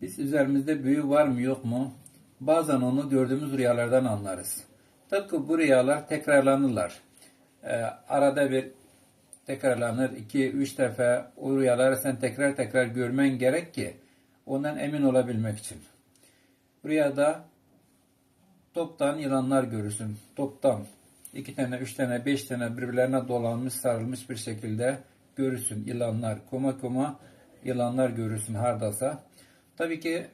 Biz üzerimizde büyü var mı yok mu? Bazen onu gördüğümüz rüyalardan anlarız. Tıpkı bu rüyalar tekrarlanırlar. Arada bir tekrarlanır. 2-3 defa o rüyaları sen tekrar tekrar görmen gerek ki ondan emin olabilmek için. Rüyada toptan yılanlar görürsün. Toptan 2 tane, 3 tane, 5 tane birbirlerine dolanmış, sarılmış bir şekilde görürsün yılanlar. Koma koma yılanlar görürsün hardasa. Tabii ki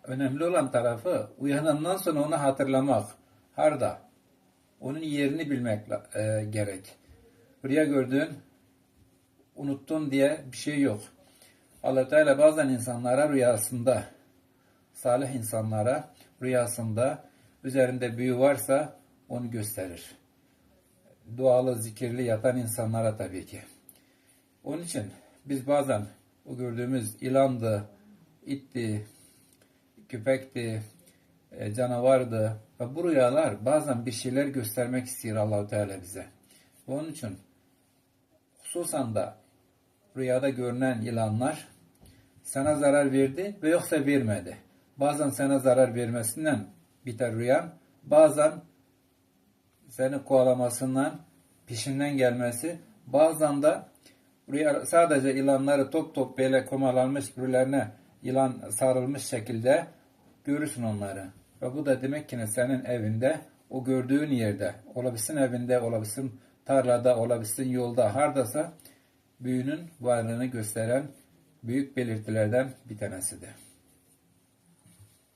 önemli olan tarafı uyanandan sonra onu hatırlamak. Harda. Onun yerini bilmek gerek. Rüya gördün, unuttun diye bir şey yok. Allah Teala bazen insanlara rüyasında, salih insanlara rüyasında üzerinde büyü varsa onu gösterir. Dualı, zikirli yatan insanlara tabii ki. Onun için biz bazen o gördüğümüz ilandı, itti, köpekti, canavardı ve bu rüyalar bazen bir şeyler göstermek istiyor Allah Teala bize. Onun için hususan da rüyada görünen yılanlar sana zarar verdi ve yoksa vermedi. Bazen sana zarar vermesinden biter rüyan, bazen seni kovalamasından, peşinden gelmesi, bazen de rüya sadece yılanları top top böyle komalanmış birbirlerine yılan sarılmış şekilde görürsün onları. Ve bu da demek ki senin evinde, o gördüğün yerde, olabilsin evinde, olabilsin tarlada, olabilsin yolda, hardasa büyünün varlığını gösteren büyük belirtilerden bir tanesidir.